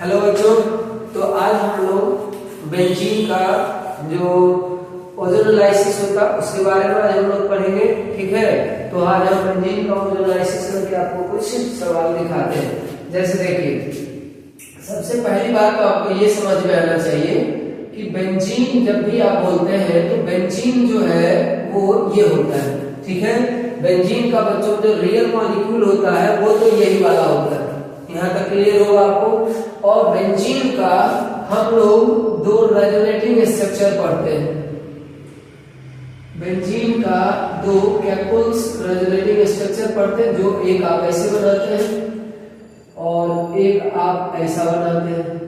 Hello बच्चों, तो आज हम लोग बेंजीन का जो ओजोनोलाइसिस होता है उसके बारे में आज हम लोग पढ़ेंगे। ठीक है, तो आज हम बेंजीन का ओजोनोलाइसिस करके आपको कुछ सवाल दिखाते हैं। जैसे देखिए, सबसे पहली बात तो आपको ये समझ में आना चाहिए कि बेंजीन जब भी आप बोलते हैं तो बेंजीन जो है वो ये होता है। ठीक है, बेंजीन का बच्चों जो रियल मॉलिक्यूल होता है वो तो यही वाला होता है। यहाँ तक क्लियर होगा आपको। और बेंजीन का हम लोग दो रेजोनेटिंग स्ट्रक्चर पढ़ते हैं। बेंजीन का दो कैपुल्स रेजोनेटिंग स्ट्रक्चर पढ़ते हैं, जो एक आप ऐसे बनाते हैं और एक आप ऐसा बनाते हैं।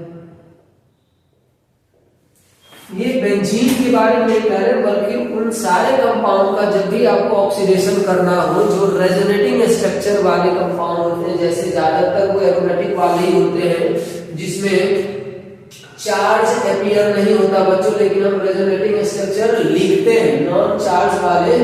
ये बेंजीन के बारे में नहीं कह रहे, बल्कि उन सारे कंपाउंड का जब भी आपको ऑक्सीडेशन करना हो जो रेजोनेटिंग स्ट्रक्चर वाले कंपाउंड होते हैं, जैसे ज्यादातर वो एरोमेटिक वाले ही होते हैं जिसमें चार्ज अपीयर नहीं होता बच्चों, लेकिन हम रेजोनेटिंग स्ट्रक्चर लिखते हैं, नॉन चार्ज वाले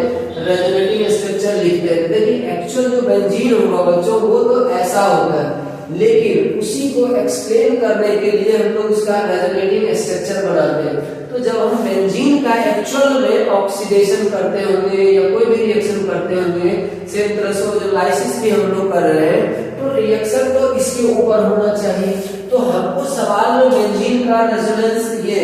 रेजोनेटिंग स्ट्रक्चर लिखते हैं। देखिए एक्चुअल जो बेंजीन होगा बच्चों वो तो ऐसा होता है, लेकिन उसी को एक्सप्लेन करने के लिए हम लोग उसका रेजोनेटिंग स्ट्रक्चर बनाते हैं। तो जब हम बेंजीन का एक्चुअल में ऑक्सीडेशन करते होंगे या कोई भी रिएक्शन करते होंगे, सेम तरह से ओजोनोलाइसिस भी हम लोग कर रहे हैं, तो रिएक्शन तो इसके ऊपर होना चाहिए। तो हमको सवाल में बेंजीन का रेजोनेंस ये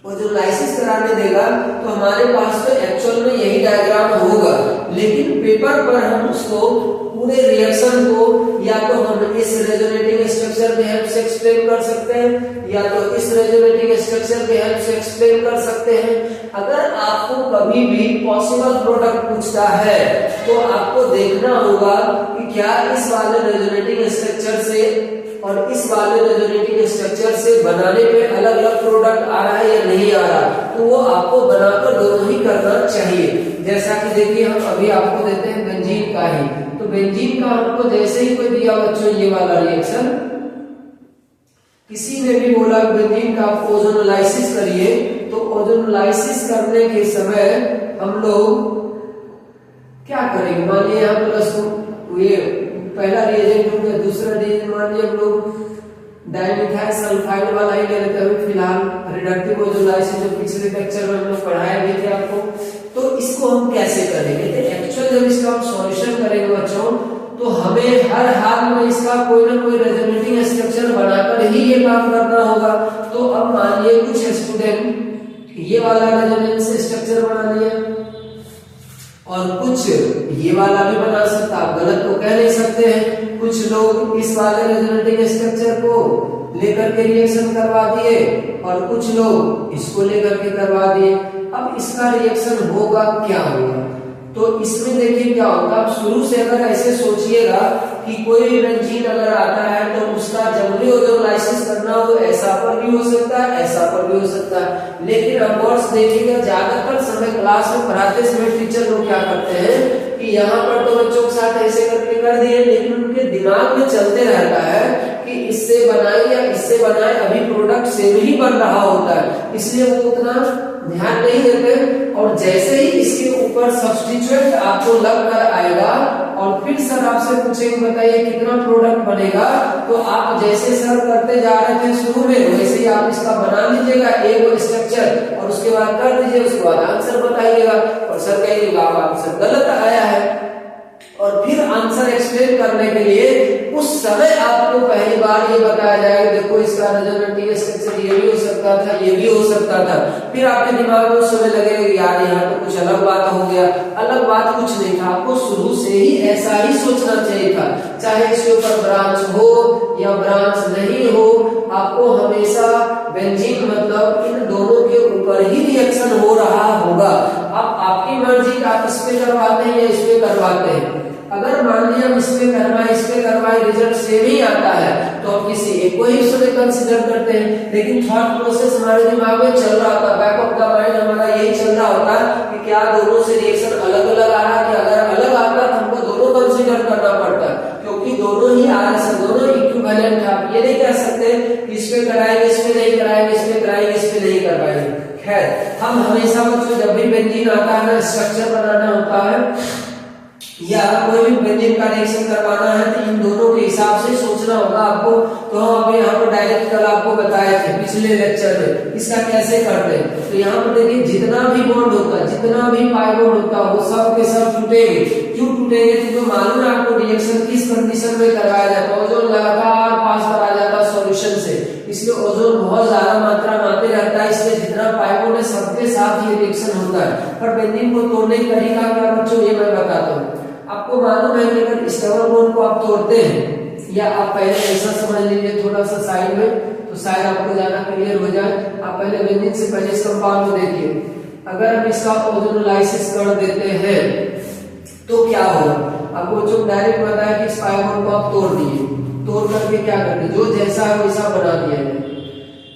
ओजोनोलाइसिस कराने देगा तो हमारे पास तो एक्चुअल में यही डायग्राम होगा, लेकिन पेपर पर हम उसको पूरे रिएक्शन को या तो हम इस रेजोनेटिंग स्ट्रक्चर की हेल्प से एक्सप्लेन कर सकते हैं या तो इस रेजोनेटिंग स्ट्रक्चर की हेल्प से एक्सप्लेन कर सकते हैं। अगर आपको कभी भी पॉसिबल प्रोडक्ट पूछता है तो आपको देखना होगा कि क्या इस वाले रेजोनेटिंग स्ट्रक्चर से और इस वाले रेजोनेटिंग स्ट्रक्चर से बनाने पे अलग अलग प्रोडक्ट आ रहा है या नहीं आ रहा, तो वो आपको बनाकर दोनों ही करना चाहिए। जैसा कि देखिए हम अभी आपको देते हैं बेंजीन का ही, तो बेंजीन का हमको जैसे ही कोई दिया बच्चों ये वाला रिएक्शन, किसी ने भी बोला बेंजीन का आप ओजोनोलाइसिस करिए, तो ओजोनोलाइसिस करने के समय हम लोग क्या करेंगे। मान लिया यहाँ प्लस ये पहला रिएजेंट हो गया, दूसरा रिएजेंट मान लिया हम लोग डाइमिथाइल सल्फाइड वाला ही ले लेते हैं फिलहाल, रिडक्टिव ओजोनोलाइसिस जो पिछले लेक्चर में हम लोग पढ़ाए भी थे आपको। तो इसको हम कैसे करेंगे, तो एक्चुअल जब इसका हम सॉल्यूशन करेंगे बच्चों तो हमें हर हाल में इसका कोई ना कोई रेजोनेटिंग स्ट्रक्चर बनाकर ही ये काम करना होगा। तो अब मान लिए कुछ स्टूडेंट ये वाला रेजोनेंस स्ट्रक्चर बना लिया और कुछ ये वाला भी बना सकता, आप गलत तो कह नहीं सकते हैं। कुछ लोग इस वाले रेजोनेटिंग स्ट्रक्चर को लेकर के रिएक्शन करवा दिए और कुछ लोग इसको लेकर के करवा दिए। अब इसका रिएक्शन होगा क्या होगा, तो इसमें देखिए क्या होगा। आप शुरू से अगर ऐसे सोचिएगा कि कोई भी बेंजीन अगर आता है तो उसका जब भी ओजोनोलाइसिस करना हो ऐसा पर भी हो सकता है, ऐसा पर भी हो सकता है। लेकिन अब वर्ष देखिएगा ज्यादातर समय क्लास में पढ़ाते समय टीचर लोग क्या करते हैं कि यहाँ पर तो बच्चों के साथ ऐसे करके कर दिए, लेकिन उनके दिमाग में चलते रहता है कि इससे बनाए या इससे बनाए, अभी प्रोडक्ट सेम ही बन रहा होता है, इसलिए वो उतना ध्यान नहीं देते। और जैसे ही इसके ऊपर सब्स्टिट्यूएंट आपको लग कर आएगा और फिर सर आपसे पूछेंगे बताइए कितना प्रोडक्ट बनेगा, तो आप जैसे सर करते जा रहे थे शुरू में वैसे ही आप इसका बना लीजिएगा एक स्ट्रक्चर और उसके बाद कर दीजिए, उसके बाद आंसर बताइएगा और सर कहिएगा आंसर गलत आया है। और फिर आंसर एक्सप्लेन करने के लिए उस समय आपको पहली बार ये बताया जाएगा देखो इसका रेजोनेटिंग स्ट्रक्चर ये भी हो सकता था, ये भी हो सकता था। फिर आपके दिमाग में उस समय लगेगा यार यहाँ तो कुछ अलग बात हो गया। अलग बात कुछ नहीं था, आपको शुरू से ही ऐसा ही सोचना चाहिए था, चाहे इसके ऊपर ब्रांच हो या ब्रांच नहीं हो, आपको हमेशा बेंजीन मतलब इन दोनों के ऊपर ही रिएक्शन हो रहा होगा। अब आपकी मर्जी आप इस पे करवाते हैं या इस पे करवाते हैं। अगर मान लिया हम इसमें करवाए इस पे करवाए रिजल्ट सेम ही आता है तो हम किसी एक को ही उसमें कंसीडर करते हैं। लेकिन थॉट प्रोसेस हमारे दिमाग में चल रहा होता, बैक ऑफ द माइंड हमारा यही चल रहा होता कि क्या दोनों से रिएक्शन अलग अलग आ रहा है, कि अगर अलग आता तो हमको दोनों कंसीडर करना पड़ता, क्योंकि दोनों ही आ रहे हैं, दोनों इक्विवेलेंट है। आप ये नहीं कह सकते इस पे कराएंगे इस पे नहीं कराएंगे, इस पे कराएंगे इस पे नहीं करवाएंगे। खैर हम हमेशा बच्चों जब भी बेंजीन आता है ना स्ट्रक्चर बनाना होता है या कोई भी बेंजीन का का रिएक्शन करवाना है तो इन दोनों के हिसाब से सोचना होगा आपको। तो हम अभी यहाँ पर डायरेक्ट कल आपको बताए थे पिछले लेक्चर में इसका कैसे करते हैं। तो यहाँ पर देखिए जितना भी बॉन्ड होता है, जितना भी पाई बॉन्ड होता है, वो सब के सब टूटेंगे। क्यों टूटेंगे? क्योंकि मालूम है आपको रिएक्शन किस कंडीशन में करवाया जाता है, ओजोन लगातार पास कराया जाता है सॉल्यूशन से, इसलिए ओजोन बहुत ज्यादा मात्रा में आते रहता है, इसलिए जितना पाई बॉन्ड है सबके साथ ये रिएक्शन होता है। पर बेंजीन को तोड़ने का तरीका क्या बच्चों, ये मैं बताता हूँ। आपको मालूम है कि अगर इस डबल बॉन्ड को आप तोड़ते हैं, या आप पहले ऐसा समझ लीजिए थोड़ा सा साइड में, तो शायद आपको ज्यादा क्लियर हो जाए। आप पहले बेंजीन से पहले इस कंपाउंड को देखिए। अगर हम इसका ओजोनोलाइसिस कर देते हैं तो क्या होगा? आपको जो डायरेक्ट बताया कि इस पाई बॉन्ड को आप तोड़ दिए, तोड़ करके क्या करते, जो जैसा है वैसा बना दिया है,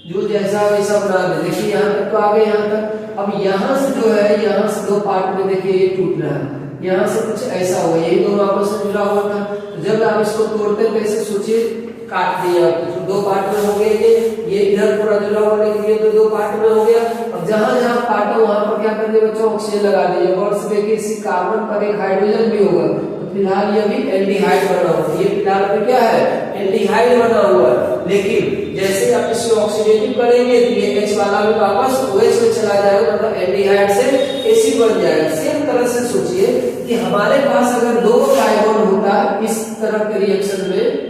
जो जैसा है वैसा बना दिया। देखिए यहाँ तक तो आ गए, यहाँ तक। अब यहाँ से जो है, यहाँ से दो पार्ट में देखिए ये टूट रहा है, यहाँ से कुछ ऐसा हुआ, यही दोनों आपस में जुड़ा हुआ था। तो जब आप इसको तोड़ते हैं तो ऐसे सोचिए काट दिया, तो दो पार्ट में हो गए, ये इधर पूरा जुड़ा हुआ, लेकिन ये तो दो पार्ट में हो गया। अब जहां जहां काटा वहां पर क्या कर दिया बच्चों, ऑक्सीजन लगा दीजिए। और से देखिए इसी कार्बन पर एक हाइड्रोजन भी होगा, तो फिलहाल ये अभी एल्डिहाइड बना हुआ है। ये फिलहाल पे क्या है, एल्डिहाइड बना हुआ है। लेकिन जैसे आप इसको ऑक्सीडेटिव करेंगे तो ये H वाला भी वापस OH में चला जाएगा, मतलब एल्डिहाइड से एसिड बन जाएगा। सेम तरह से सोचिए कि हमारे पास अगर दो कार्बन होता इस तरह के रिएक्शन में,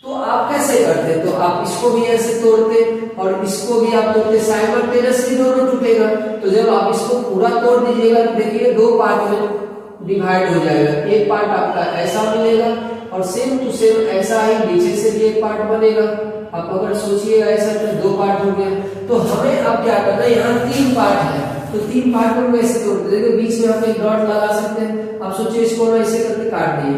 तो आप कैसे करते? तो आप इसको भी ऐसे तोड़ते और इसको भी आप तोड़ते, साइमल्टेनियसली दोनों टूटेगा। तो जब आप इसको पूरा तोड़ दीजिएगा तो देखिए दो पार्ट में डिवाइड हो जाएगा। एक पार्ट आपका ऐसा मिलेगा और सेम टू सेम ऐसा ही नीचे से भी एक पार्ट बनेगा। आप अगर सोचिएगा ऐसा तो दो पार्ट हो गया। तो हमें अब क्या करना है, यहाँ तीन पार्ट है, तो तीन पार्ट में कैसे तोड़ते? देखिए बीच में आप एक डॉट लगा सकते हैं। आप सोचिए इसको ना ऐसे करके काट दिए,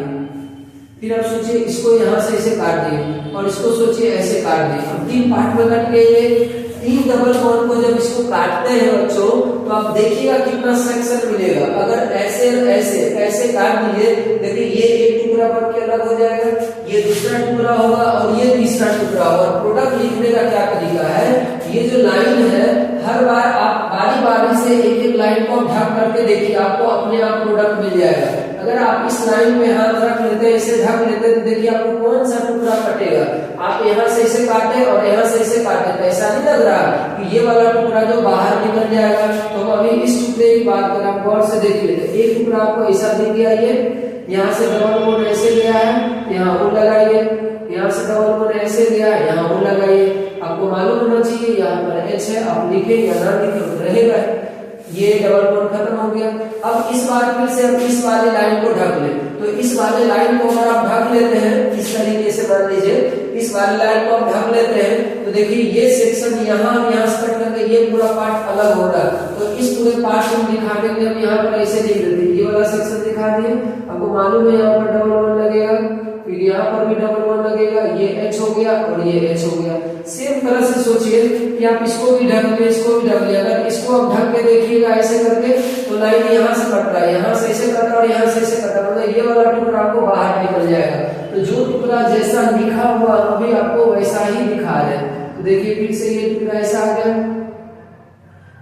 फिर आप सोचिए इसको यहाँ से ऐसे काट दिए और इसको सोचिए ऐसे काट दिए। अब तीन पार्ट में कट गए। तीन डबल बॉन्ड को जब इसको काटते हैं बच्चों, तो आप देखिएगा कितना सेक्शन मिलेगा। अगर ऐसे ऐसे ऐसे काट दीजिए, देखिए ये एक टुकड़ा बन के अलग हो जाएगा, ये दूसरा टुकड़ा होगा और ये तीसरा टुकड़ा होगा। प्रोडक्ट लिखने का क्या तरीका है, ये जो लाइन है हर बार आप बारी बारी से एक एक लाइन को ढक करके देखिए, आपको अपने आप प्रोडक्ट मिल जाएगा। अगर आप इस लाइन में हाथ रख लेते हैं, इसे ढक लेते हैं, तो देखिए आपको कौन सा टुकड़ा कटेगा। आप यहाँ से इसे काटे और यहाँ से इसे काटे, तो ऐसा नहीं लग रहा कि ये वाला टुकड़ा जो बाहर निकल जाएगा। तो अभी इस टुकड़े की बात करें, आप गौर से देख लेते, एक टुकड़ा आपको ऐसा दिख गया, ये यहाँ से डबल बॉन्ड ऐसे गया है, यहाँ वो लगाइए, यहाँ से डबल बॉन्ड ऐसे गया, यहाँ वो लगाइए। आपको मालूम होना चाहिए यहाँ पर H है, आप लिखे या ना लिखे रहेगा। ये डबल बॉन्ड खत्म हो गया। अब इस बार फिर से हम इस वाले लाइन को ढक ले, तो इस वाले लाइन को अगर आप ढक लेते हैं इस तरीके से, मान लीजिए इस वाले लाइन को आप ढक लेते हैं, तो देखिए ये सेक्शन यहाँ से कट करके ये पूरा पार्ट अलग होगा। तो इस पूरे पार्ट को दिखाने के लिए हम यहाँ पर ऐसे लिख देते, ये वाला सेक्शन दिखा दिए। आपको मालूम है यहाँ पर डबल बॉन्ड लगेगा, फिर यहाँ पर भी डबल बॉन्ड लगेगा, ये H हो गया और ये H हो गया। सेम तरह से सोचिए कि आप इसको भी ढक ले, इसको भी ढक ले। अगर इसको आप ढक के देखिएगा ऐसे करके, तो लाइन यहाँ से कट रहा है, यहाँ से ऐसे कट रहा है और यहाँ से ऐसे कट रहा है, मतलब ये वाला टुकड़ा आपको बाहर निकल जाएगा। तो जो टुकड़ा जैसा लिखा हुआ अभी आपको वैसा ही दिखा रहे। तो देखिए फिर से ये टुकड़ा ऐसा आ गया,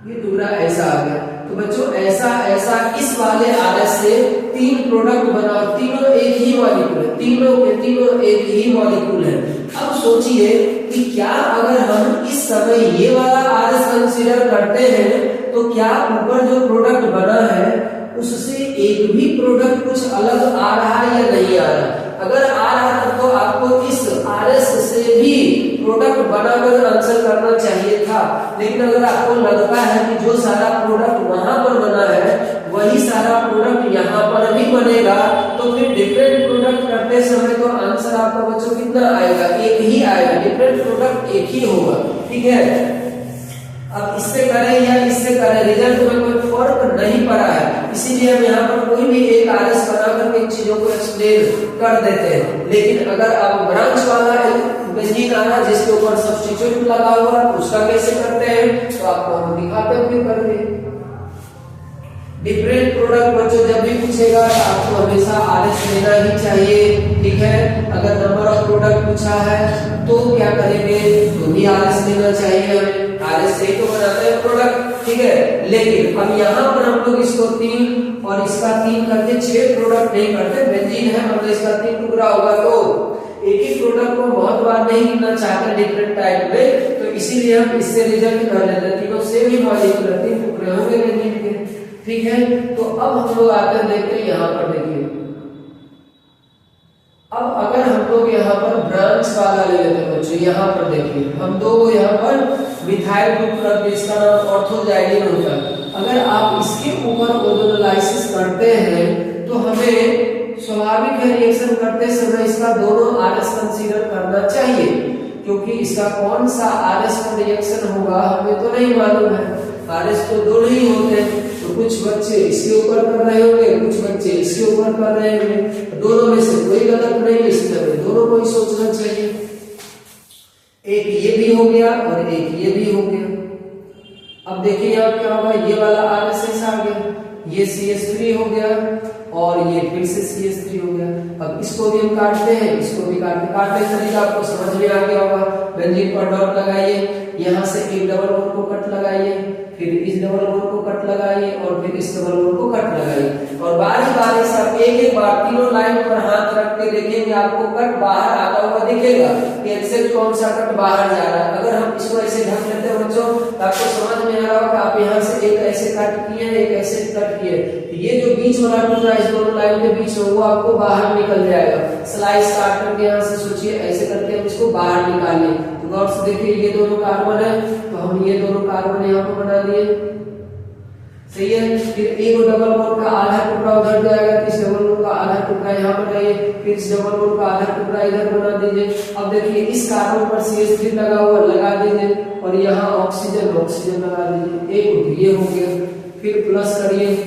ये टुकड़ा ऐसा आ गया। तो बच्चों ऐसा ऐसा इस वाले आरएस से तीन प्रोडक्ट बना और तीनों एक ही मॉलिक्यूल है, तीनों के तीनों एक ही मॉलिक्यूल है। अब सोचिए कि क्या अगर हम इस समय ये वाला आरएस कंसीडर करते हैं, तो क्या ऊपर जो प्रोडक्ट बना है उससे एक भी प्रोडक्ट कुछ अलग आ रहा है या नहीं आ रहा? अगर आ रहा है तो आपको इस आरएस से भी प्रोडक्ट बनाकर आंसर करना चाहिए था। लेकिन अगर आपको लगता है कि जो सारा प्रोडक्ट वहां पर बना है वही सारा प्रोडक्ट यहाँ पर भी बनेगा, तो फिर डिफरेंट प्रोडक्ट करते समय तो आंसर आपका बच्चों कितना आएगा, एक ही आएगा। डिफरेंट प्रोडक्ट एक ही होगा, ठीक है। अब इससे करें या इससे करें, रिजल्ट में कोई फर्क नहीं पड़ा है, इसीलिए हम यहाँ पर कोई भी एक आरएस बना करके इन चीजों को एक्सप्लेन कर देते हैं। लेकिन अगर आप ब्रांच वाला बेंजीन आ रहा जिसके ऊपर सब्स्टिट्यूट लगा हुआ उसका कैसे करते हैं, तो आपको हम दिखाते हैं फिर करके। डिफरेंट प्रोडक्ट बच्चों जब भी पूछेगा तो आपको हमेशा आरएस लेना ही चाहिए, ठीक है। अगर नंबर ऑफ प्रोडक्ट पूछा है तो क्या करेंगे, तो भी आरएस लेना चाहिए हमें, आरएस से तो बनाते हैं प्रोडक्ट, ठीक है। लेकिन अब यहाँ पर हम लोग इसको 3 और इसका 3 करके 6 प्रोडक्ट नहीं करते। बेंजीन है मतलब इसका 3 टुकड़ा होगा तो एक ही प्रोडक्ट को बहुत बार नहीं लिखना चाहते डिफरेंट टाइप में, तो इसीलिए हम इससे रिजल्ट कर लेते हैं। तीनों सेम ही मॉलिक्यूल 3 टुकड़े होंगे बेंजीन के, ठीक है। तो अब हम लोग आते हैं देखते हैं यहाँ पर देखिए, अब अगर हम लोग यहाँ पर ब्रांच वाला ले लेते हैं बच्चों, यहाँ पर देखिए हम दो यहाँ पर मिथाइल ग्रुप रख दिए, इसका नाम ऑर्थोजाइडीन होता है। अगर आप इसके ऊपर ओजोनोलाइसिस करते हैं तो हमें स्वाभाविक है रिएक्शन करते समय इसका दोनों आरएस कंसीडर करना चाहिए, क्योंकि इसका कौन सा आरएस पर रिएक्शन होगा हमें तो नहीं मालूम है। आरएस तो दो ही होते हैं, तो कुछ बच्चे इसके ऊपर कर रहे होंगे, कुछ बच्चे इसके ऊपर कर रहे होंगे, दोनों में से कोई गलत नहीं है, इसमें दोनों को ही सोचना चाहिए। एक ये भी हो गया और एक ये भी हो गया। अब देखिए यहाँ क्या होगा, ये वाला आरएसएस आ गया, ये CH3 हो गया और ये फिर से CH3 हो गया। अब इसको भी हम काटते हैं, इसको भी काटते का तरीका आपको समझ में आ गया होगा। बेंजीन पर डॉट लगाइए, यहाँ से एक डबल बॉन्ड को कट लगाइए, फिर इस डबल बॉन्ड को कट लगाइए और फिर इस डबल बॉन्ड को कट लगाइए, और बारी बारी से आप एक बार तीनों लाइन पर हाथ रख के देखेंगे, आपको कट बाहर आता हुआ दिखेगा कि एक्सेप्ट कौन सा कट बाहर जा रहा है। अगर हम इसको ऐसे ढक लेते हैं बच्चों तो आपको समझ में आ रहा होगा, आप यहाँ से एक ऐसे कट किए, एक ऐसे कट किए, ये जो बीच वाला टुकड़ा इस दोनों लाइन के बीच में वो आपको बाहर निकल जाएगा। स्लाइस काट करके यहाँ से सोचिए ऐसे करके हम इसको बाहर निकालिए, तो गौर से देखिए ये दोनों कार्बन है, तो हम ये दोनों कार्बन यहाँ पर बना दिए, सही है। फिर एक डबल बॉन्ड का आधा टुकड़ा उधर जाएगा, इस डबल बॉन्ड का आधा टुकड़ा यहाँ बनाइए, फिर इस डबल बॉन्ड का आधा टुकड़ा इधर बना दीजिए। अब देखिए इस कार्बन पर CH3 लगा हुआ लगा दीजिए और यहाँ ऑक्सीजन लगा दीजिए, एक ये हो गया। फिर प्लस करिए,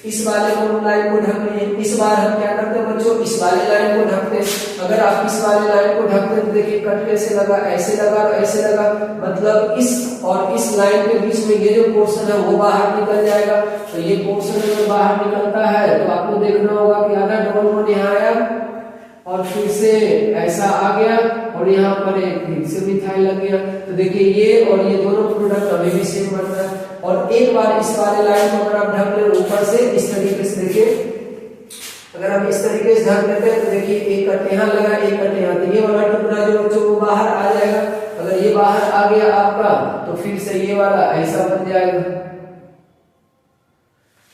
इस वाले लाइन को ढक लीजिए। इस बार हम क्या करते हैं बच्चों, इस वाले लाइन को ढकते हैं। अगर आप इस वाले लाइन को ढकते हैं तो देखिए कट कैसे लगा, ऐसे लगा और ऐसे लगा, मतलब इस और इस लाइन के बीच में ये जो पोर्शन है वो बाहर निकल जाएगा। तो ये पोर्शन अगर बाहर निकलता है तो आपको देखना होगा कि आधा डबल बॉन्ड यहाँ आया और फिर से ऐसा आ गया और यहाँ पर एक फिर से मिथाइल लग गया। तो देखिए ये और ये दोनों प्रोडक्ट अभी भी सेम बन रहा है। और एक बार इस वाले लाइन को अगर आप ढक ले ऊपर से इस तरीके से, देखिए अगर हम इस तरीके से ढक लेते हैं तो देखिए एक कट यहाँ लगा, एक कट यहाँ, तो ये वाला टुकड़ा जो बच्चों वो बाहर आ जाएगा। अगर ये बाहर आ गया आपका तो फिर से ये वाला ऐसा बन जाएगा।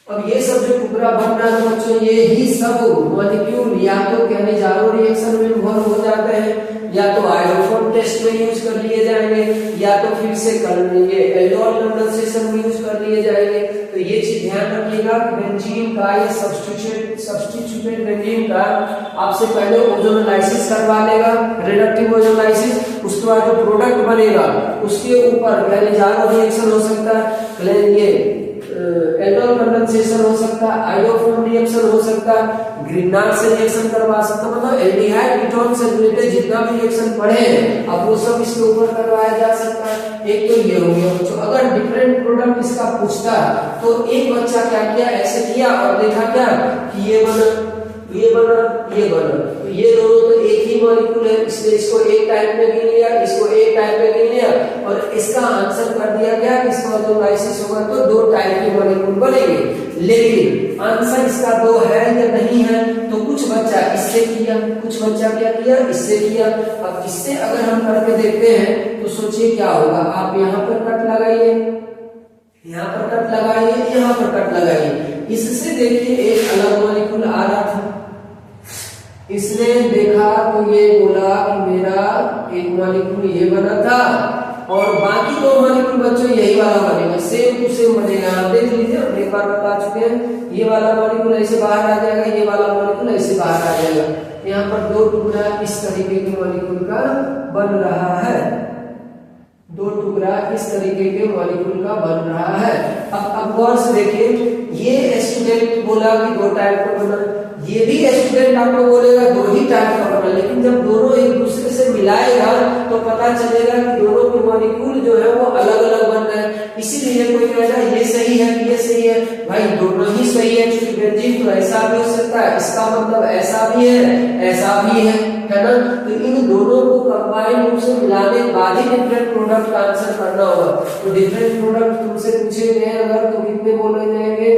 अब ये सब जो टुकड़ा बन रहा है बच्चों, ये ही सब मॉलिक्यूल या तो कैनिजारो रिएक्शन में इन्वॉल्व हो जाते हैं, या तो आयोडोफोन टेस्ट में यूज कर लिए जाएंगे, या तो फिर से ये एल्डोल कंडेंसेशन में यूज कर लिए जाएंगे। तो ये चीज ध्यान रखिएगा कि बेंजीन का ये सब्स्टिट्यूटेड बेंजीन का आपसे पहले ओजोनोलाइसिस करवा लेगा, रिडक्टिव ओजोनोलाइसिस, उसके बाद जो प्रोडक्ट बनेगा उसके ऊपर कैनिजारो रिएक्शन हो सकता है, ये एल्डोल कंडेंसेशन हो सकता है, आयोडोफोन रिएक्शन हो सकता है, ग्रिग्नार्ड से रिएक्शन करवा सकता है, मतलब एल्डिहाइड कीटोन से रिलेटेड जितना भी रिएक्शन पढ़े हैं अब वो सब इसके ऊपर करवाया जा सकता है। एक तो ये हो गया बच्चों। अगर डिफरेंट प्रोडक्ट इसका पूछता तो एक बच्चा क्या किया, ऐसे किया और देखा क्या कि ये बना, ये बना, ये बना, तो ये दोनों तो एक ही मॉलिक्यूल है, इसलिए इसको एक टाइप में गिन लिया, इसको एक टाइप में गिन लिया और इसका आंसर कर दिया गया कि इसका ओजोनोलाइसिस होगा तो दो टाइप के मॉलिक्यूल बनेंगे। लेकिन आंसर इसका दो है या नहीं है, तो कुछ बच्चा इससे किया, कुछ बच्चा क्या किया, इससे किया। अब इससे अगर हम करके देखते हैं तो सोचिए क्या होगा। आप यहाँ पर कट लगाइए, यहाँ पर कट लगाइए, यहाँ पर कट लगाइए, इससे देखिए एक अलग मॉलिक्यूल आ रहा था, इसने देखा तो ये बोला कि मेरा एक मॉलिक्यूल ये बना था और बाकी दो मॉलिक्यूल बच्चों यही वाला बनेगा, सेम टू सेम बनेगा। आप देख लीजिए, हम एक बार बता चुके हैं, ये वाला मॉलिक्यूल ऐसे बाहर आ जाएगा, ये वाला मॉलिक्यूल ऐसे बाहर आ जाएगा। यहाँ पर दो टुकड़ा इस तरीके के मॉलिक्यूल का बन रहा है, दो टुकड़ा इस तरीके के मॉलिक्यूल का बन रहा है। अब गौर से देखिए, ये स्टूडेंट बोला कि दो टाइप का बना, ये भी स्टूडेंट आपको बोलेगा दो ही टाइप का बना, लेकिन जब दोनों एक दूसरे से मिलाएगा तो पता चलेगा कि दोनों के मॉलिक्यूल जो है वो अलग अलग बन रहे हैं। इसीलिए कोई कहेगा ये सही है, ये सही है, भाई दोनों ही सही है, क्योंकि बेंजीन तो ऐसा भी हो सकता है, इसका मतलब ऐसा भी है, ऐसा भी है ना। तो इन दोनों को कंबाइन रूप से मिलाने के बाद ही डिफरेंट प्रोडक्ट का आंसर करना होगा। तो डिफरेंट प्रोडक्ट तुमसे पूछे गए अगर तो कितने बोले जाएंगे,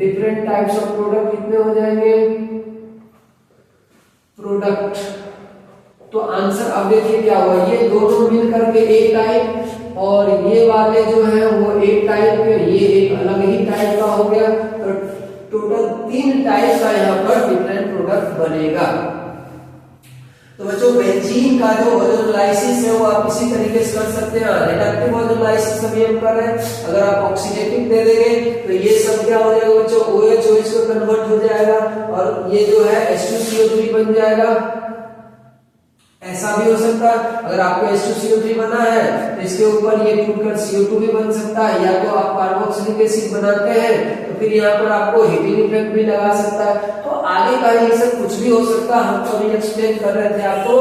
डिफरेंट टाइप्स ऑफ प्रोडक्ट कितने हो जाएंगे, प्रोडक्ट। तो आंसर अब देखिए क्या हुआ, ये दोनों मिल करके एक टाइप और ये वाले जो है वो एक टाइप के, ये एक अलग ही टाइप का हो गया। तो टोटल 3 टाइप का यहाँ पर डिफरेंट प्रोडक्ट बनेगा। तो बच्चों बेंजीन का जो ओजोनोलाइसिस है वो आप इसी तरीके से कर सकते हैं। रिडक्टिव ओजोनोलाइसिस अभी हम कर रहे हैं, अगर आप ऑक्सीडेटिव दे देंगे तो ये सब क्या हो जाएगा बच्चों, OH OH में कन्वर्ट हो जाएगा और ये जो है H2CO3 बन जाएगा। ऐसा भी हो सकता है, अगर आपको H2CO3 बना है तो इसके ऊपर ये टूटकर CO2 भी बन सकता है, या तो आप कार्बोक्सिलिक एसिड बनाते हैं तो फिर यहाँ पर आपको हीटिंग इफेक्ट भी लगा सकता है। तो आगे का ये सब कुछ भी हो सकता है। हम तो अभी एक्सप्लेन कर रहे थे आपको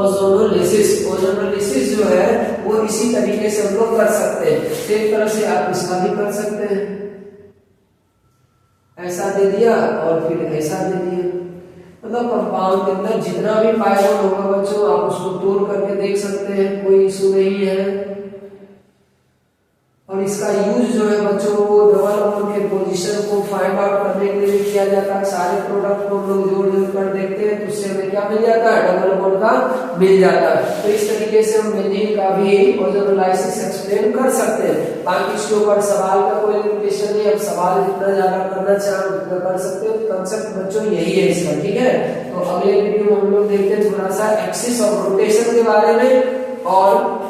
ओजोनोलिसिस। ओजोनोलिसिस जो है वो इसी तरीके से हम लोग कर सकते हैं। एक तरह से आप इसका भी कर सकते हैं, ऐसा दे दिया और फिर ऐसा दे दिया। मतलब कंपाउंड के अंदर जितना भी पाइरोन होगा बच्चों आप उसको तोड़ करके देख सकते हैं, कोई इशू नहीं है। और इसका यूज जो है बच्चों वो डबल बॉन्ड के पोजीशन को फाइंड आउट करने के लिए किया जाता है। सारे प्रोडक्ट को हम लोग जोड़ कर देखते हैं तो उससे हमें क्या मिल जाता है, डबल बॉन्ड का मिल जाता है। तो इस तरीके से हम बेंजीन का भी ओजोनोलाइसिस एक्सप्लेन कर सकते हैं। बाकी इसके ऊपर सवाल का कोई लिमिटेशन नहीं, अब सवाल जितना ज्यादा करना चाहें उतना कर सकते हो। कंसेप्ट बच्चों यही है इसका, ठीक है। तो अगले वीडियो में हम लोग देखते हैं थोड़ा सा एक्सिस ऑफ रोटेशन के बारे में और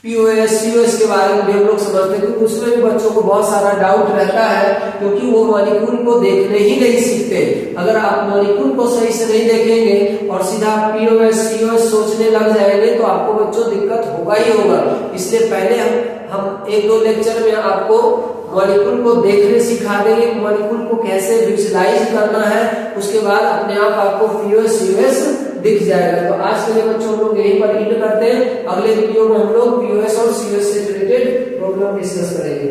POS COS के बारे में भी हम लोग समझते हैं, क्योंकि उसमें भी बच्चों को बहुत सारा डाउट रहता है, क्योंकि वो मॉलिक्यूल को देखने ही नहीं सीखते। अगर आप मॉलिक्यूल को सही से नहीं देखेंगे और सीधा POS COS सोचने लग जाएंगे तो आपको बच्चों दिक्कत होगा ही होगा। इसलिए पहले हम 1-2 लेक्चर में आपको मॉलिक्यूल को देखने सिखा देंगे, मॉलिक्यूल को कैसे विजुअलाइज करना है, उसके बाद अपने आप आपको POS COS दिख जाएगा। तो आज के लिए बच्चों हम लोग यहीं पर एंड करते हैं। अगले वीडियो में हम लोग POS और COS से रिलेटेड प्रॉब्लम डिस्कस करेंगे।